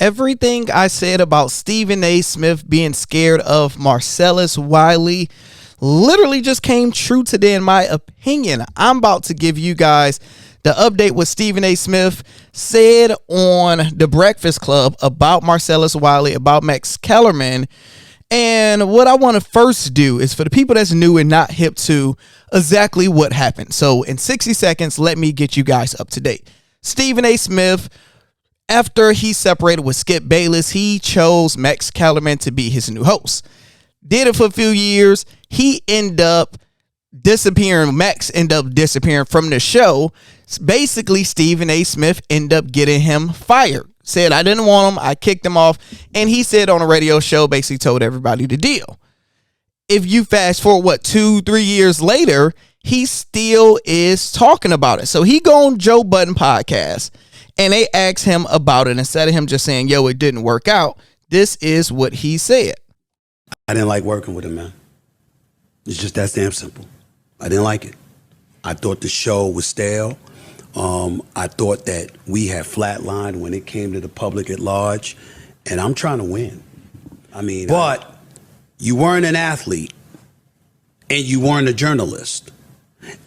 everything I said about Stephen A. Smith being scared of Marcellus Wiley literally just came true today, in my opinion. I'm about to give you guys the update what Stephen A. Smith said on The Breakfast Club about Marcellus Wiley, about Max Kellerman. And what I want to first do is for the people that's new and not hip to exactly what happened. So in 60 seconds, let me get you guys up to date. Stephen A. Smith, after he separated with Skip Bayless, he chose Max Kellerman to be his new host. Did it for a few years. He ended up disappearing. Max ended up disappearing from the show. Basically, Stephen A. Smith ended up getting him fired. Said, I didn't want him. I kicked him off. And he said on a radio show, basically told everybody the deal. If you fast forward, 2-3 years later, he still is talking about it. So he go on Joe Budden podcast and they asked him about it. Instead of him just saying, yo, it didn't work out, this is what he said. I didn't like working with him, man. It's just that damn simple. I didn't like it. I thought the show was stale. I thought that we had flatlined when it came to the public at large, and I'm trying to win. But you weren't an athlete, and you weren't a journalist.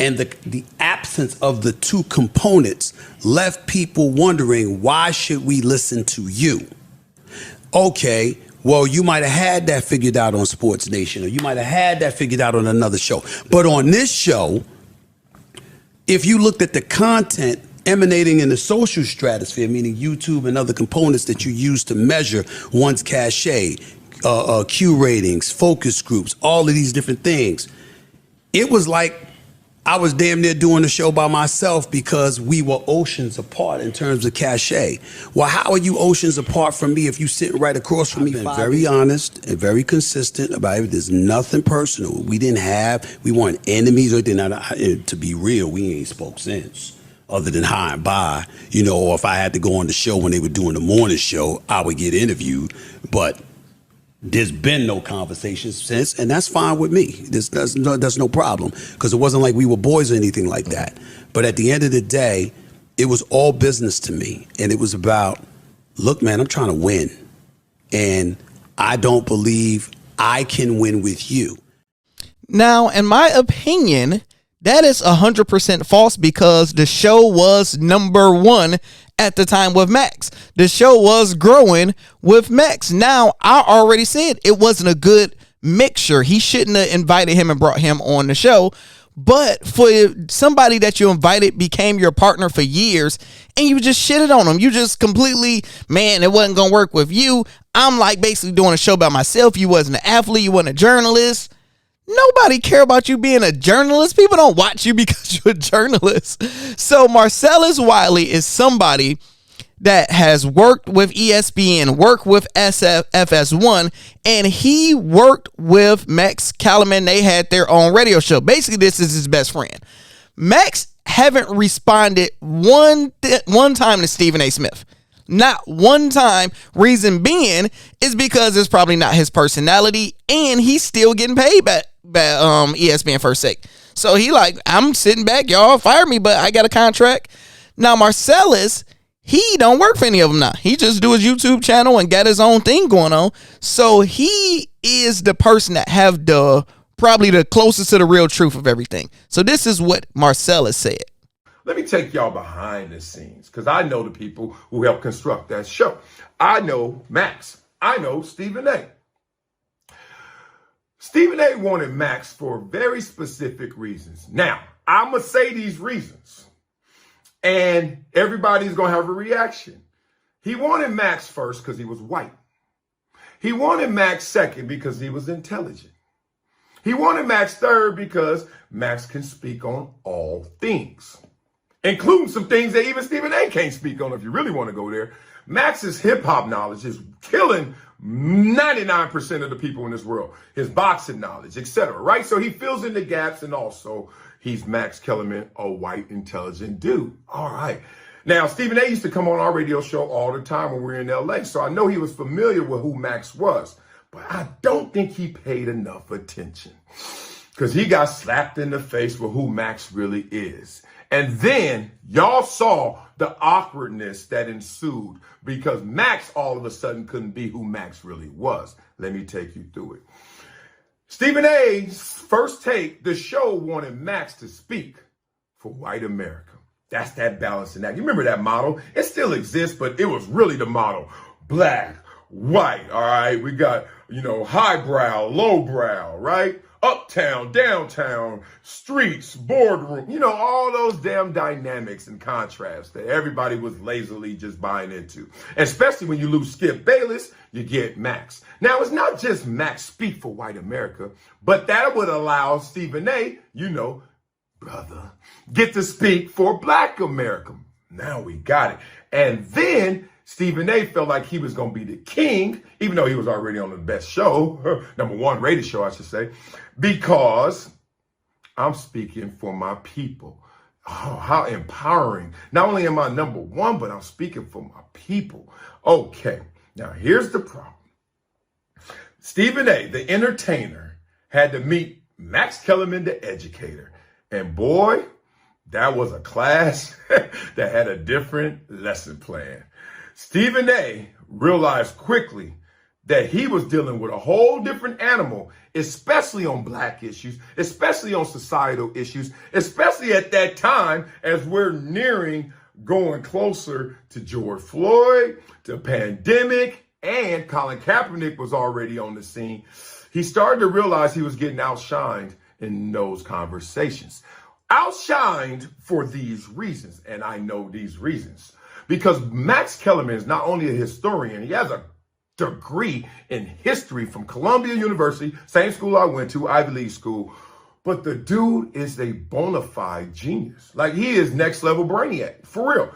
And the absence of the two components left people wondering, why should we listen to you? Okay, well, you might have had that figured out on Sports Nation, or you might have had that figured out on another show. But on this show, if you looked at the content emanating in the social stratosphere, meaning YouTube and other components that you use to measure one's cachet, Q ratings, focus groups, all of these different things, it was like I was damn near doing the show by myself because we were oceans apart in terms of cachet. Well, how are you oceans apart from me if you sitting right across from me? I've been very honest and very consistent about it. There's nothing personal. We weren't enemies or anything. To be real, we ain't spoke since, other than high and by, or if I had to go on the show when they were doing the morning show, I would get interviewed. But there's been no conversations since, and that's fine with me. There's no problem, because it wasn't like we were boys or anything like that. But at the end of the day, it was all business to me, and it was about, look, man, I'm trying to win, and I don't believe I can win with you. Now, in my opinion, that is 100% false, because the show was number one at the time with Max. The show was growing with Max. Now, I already said it wasn't a good mixture. He shouldn't have invited him and brought him on the show. But for somebody that you invited became your partner for years, and you just shitted on him. You just completely, man, it wasn't going to work with you. I'm like basically doing a show by myself. You wasn't an athlete. You wasn't a journalist. Nobody care about you being a journalist. People don't watch you because you're a journalist. So Marcellus Wiley is somebody that has worked with ESPN, worked with FS1, and he worked with Max Kellerman. They had their own radio show. Basically, this is his best friend. Max haven't responded one time to Stephen A. Smith. Not one time. Reason being is because it's probably not his personality, and he's still getting paid by ESPN First Take. So he like, I'm sitting back, y'all fire me, but I got a contract. Now Marcellus, he don't work for any of them now. He just do his YouTube channel and got his own thing going on. So he is the person that have probably the closest to the real truth of everything. So this is what Marcellus said. Let me take y'all behind the scenes, because I know the people who helped construct that show. I know Max. I know Stephen A. Stephen A. wanted Max for very specific reasons. Now, I'm going to say these reasons, and everybody's going to have a reaction. He wanted Max first because he was white. He wanted Max second because he was intelligent. He wanted Max third because Max can speak on all things, including some things that even Stephen A. can't speak on if you really want to go there. Max's hip-hop knowledge is killing 99% of the people in this world. His boxing knowledge, etc., right? So he fills in the gaps, and also he's Max Kellerman, a white, intelligent dude. All right. Now, Stephen A. used to come on our radio show all the time when we were in L.A., so I know he was familiar with who Max was, but I don't think he paid enough attention. because he got slapped in the face with who Max really is. And then y'all saw the awkwardness that ensued because Max all of a sudden couldn't be who Max really was. Let me take you through it. Stephen A's first take, the show wanted Max to speak for white America. That's that balancing act. You remember that model? It still exists, but it was really the model. Black, white, all right? We got, highbrow, lowbrow, right? Uptown, downtown, streets, boardroom, all those damn dynamics and contrasts that everybody was lazily just buying into. Especially when you lose Skip Bayless, you get Max. Now, it's not just Max speak for white America, but that would allow Stephen A, brother, get to speak for black America. Now we got it. And then Stephen A felt like he was going to be the king, even though he was already on the best show, number one rated show, I should say, because I'm speaking for my people. Oh, how empowering. Not only am I number one, but I'm speaking for my people. Okay, now here's the problem. Stephen A, the entertainer, had to meet Max Kellerman, the educator. And boy, that was a class that had a different lesson plan. Stephen A realized quickly that he was dealing with a whole different animal, especially on black issues, especially on societal issues, especially at that time as we're nearing going closer to George Floyd, to pandemic, and Colin Kaepernick was already on the scene. He started to realize he was getting outshined in those conversations. Outshined for these reasons, and I know these reasons. Because Max Kellerman is not only a historian, he has a degree in history from Columbia University, same school I went to, Ivy League school. But the dude is a bona fide genius. Like, he is next level brainiac, for real.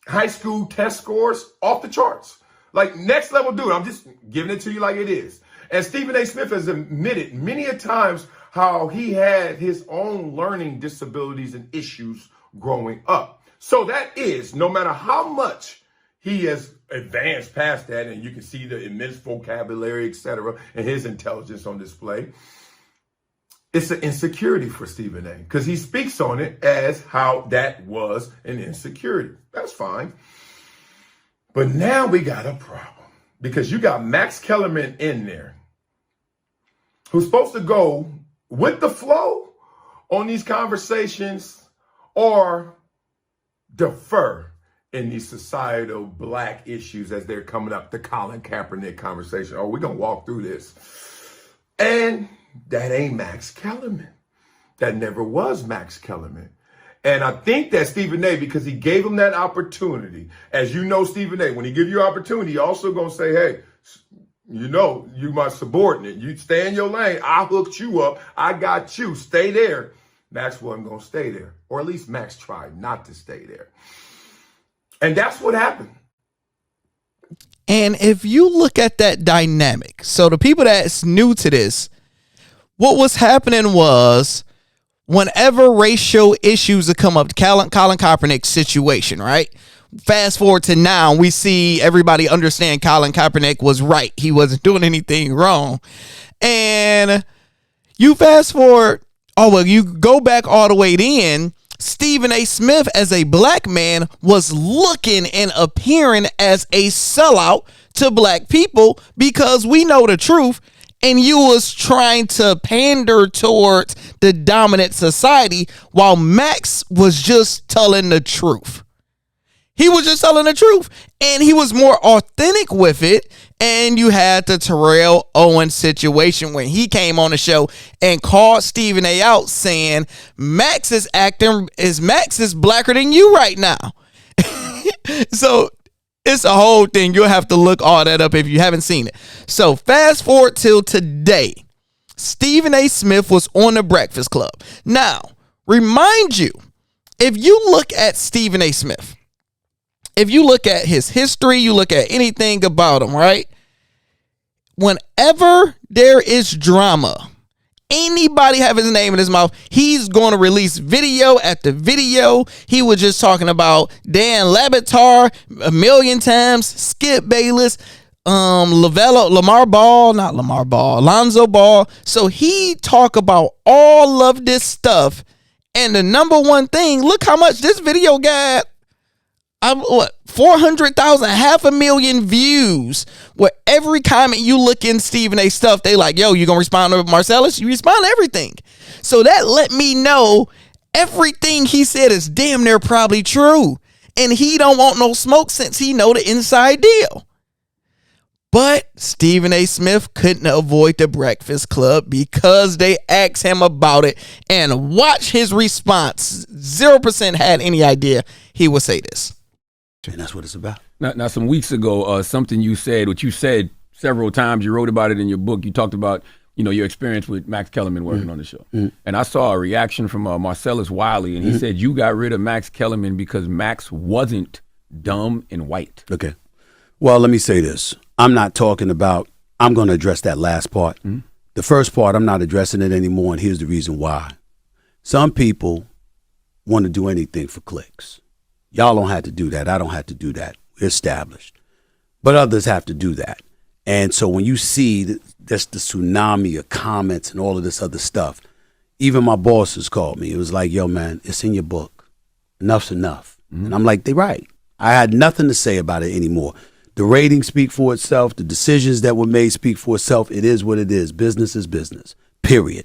High school test scores off the charts. Like, next level dude. I'm just giving it to you like it is. And Stephen A. Smith has admitted many a times how he had his own learning disabilities and issues growing up. So that is, no matter how much he has advanced past that, and you can see the immense vocabulary, etc., and his intelligence on display, it's an insecurity for Stephen A. because he speaks on it as how that was an insecurity. That's fine. But now we got a problem because you got Max Kellerman in there who's supposed to go with the flow on these conversations or defer in these societal black issues as they're coming up, the Colin Kaepernick conversation. Oh, we're going to walk through this. And that ain't Max Kellerman. That never was Max Kellerman. And I think that Stephen A, because he gave him that opportunity, as you know, Stephen A, when he give you opportunity, he also going to say, hey, you my subordinate. You stay in your lane. I hooked you up. I got you. Stay there. Max wasn't going to stay there. Or at least Max tried not to stay there. And that's what happened. And if you look at that dynamic, so the people that's new to this, what was happening was whenever racial issues would come up, Colin Kaepernick's situation, right? Fast forward to now, we see everybody understand Colin Kaepernick was right. He wasn't doing anything wrong. And you fast forward, you go back all the way then, Stephen A. Smith as a black man was looking and appearing as a sellout to black people because we know the truth. And you was trying to pander towards the dominant society while Max was just telling the truth. He was just telling the truth, and he was more authentic with it. And you had the Terrell Owens situation when he came on the show and called Stephen A. out saying, Max is blacker than you right now. So it's a whole thing. You'll have to look all that up if you haven't seen it. So fast forward till today. Stephen A. Smith was on the Breakfast Club. Now, remind you, if you look at Stephen A. Smith, if you look at his history, you look at anything about him, right? Whenever there is drama, anybody have his name in his mouth, he's going to release video after video. He was just talking about Dan Le Batard a million times, Skip Bayless, Lonzo Ball. So he talk about all of this stuff. And the number one thing, look how much this video got. 400,000, 500,000 views. Where every comment you look in Stephen A stuff, they like, yo, you gonna respond to Marcellus? You respond to everything. So that let me know everything he said is damn near probably true. And he don't want no smoke since he know the inside deal. But Stephen A. Smith couldn't avoid the Breakfast Club because they asked him about it, and watch his response. 0% had any idea he would say this. And that's what it's about. Now some weeks ago, something you said, which you said several times, you wrote about it in your book. You talked about, your experience with Max Kellerman working on the show. And I saw a reaction from Marcellus Wiley, and he said you got rid of Max Kellerman because Max wasn't dumb and white. Okay. Well, let me say this. I'm not talking about, I'm going to address that last part. The first part, I'm not addressing it anymore, and here's the reason why. Some people want to do anything for clicks. Y'all don't have to do that. I don't have to do that. We're established. But others have to do that. And so when you see that's the tsunami of comments and all of this other stuff, even my bosses called me. It was like, yo, man, it's in your book. Enough's enough. And I'm like, they're right. I had nothing to say about it anymore. The ratings speak for itself. The decisions that were made speak for itself. It is what it is. Business is business, period.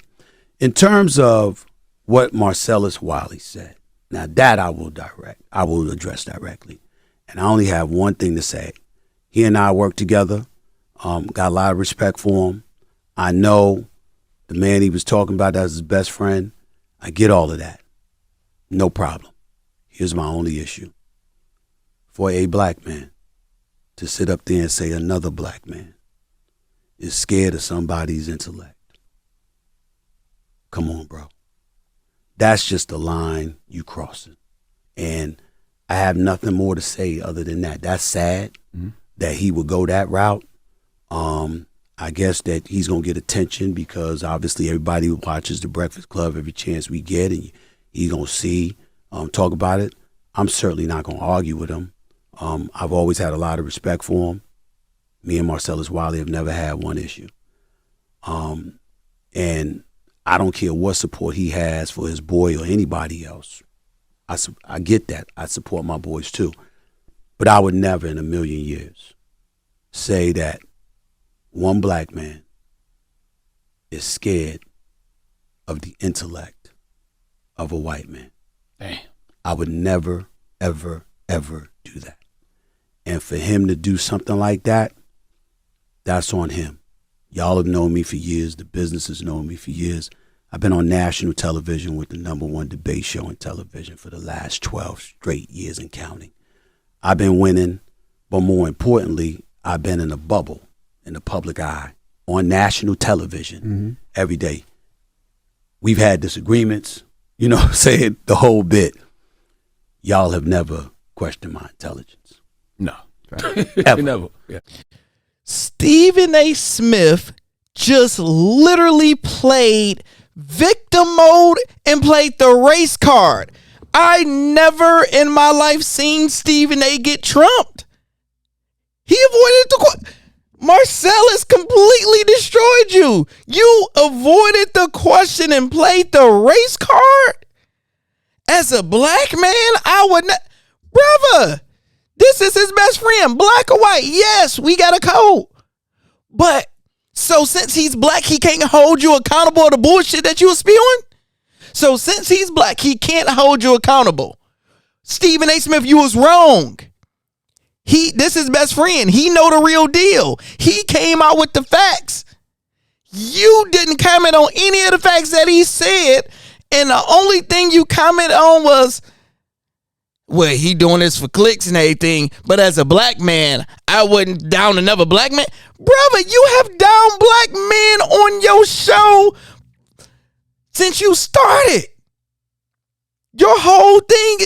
In terms of what Marcellus Wiley said, now that I will address directly. And I only have one thing to say. He and I work together. Got a lot of respect for him. I know the man he was talking about as his best friend. I get all of that. No problem. Here's my only issue. For a black man to sit up there and say another black man is scared of somebody's intellect. Come on, bro. That's just the line you crossing. And I have nothing more to say other than that. That's sad that he would go that route. I guess that he's going to get attention because obviously everybody watches The Breakfast Club every chance we get, and he's going to see, talk about it. I'm certainly not going to argue with him. I've always had a lot of respect for him. Me and Marcellus Wiley have never had one issue. And I don't care what support he has for his boy or anybody else. I get that. I support my boys too. But I would never in a million years say that one black man is scared of the intellect of a white man. Damn. I would never, ever, ever do that. And for him to do something like that, that's on him. Y'all have known me for years. The business has known me for years. I've been on national television with the #1 debate show in television for the last 12 straight years and counting. I've been winning, but more importantly, I've been in a bubble, in the public eye, on national television every day. We've had disagreements, saying the whole bit. Y'all have never questioned my intelligence. No. Ever. Never. Yeah. Stephen A. Smith just literally played victim mode and played the race card. I never in my life seen Stephen A. get trumped. He avoided the Marcellus completely destroyed you. You avoided the question and played the race card? As a black man, I would not. Brother, this is his best friend, black or white. Yes, we got a code. But, so since he's black, he can't hold you accountable to the bullshit that you were spewing? So since he's black, he can't hold you accountable. Stephen A. Smith, you was wrong. This is his best friend. He know the real deal. He came out with the facts. You didn't comment on any of the facts that he said. And the only thing you comment on was, well, he doing this for clicks and everything. But as a black man, I wouldn't down another black man. Brother, you have down black men on your show since you started. Your whole thing,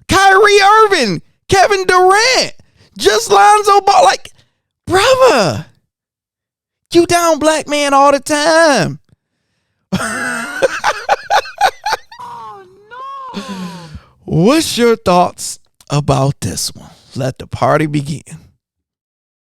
Kyrie Irving, Kevin Durant, just Lonzo Ball. Like, brother, you down black man all the time. Oh, no. What's your thoughts about this one? Let the party begin.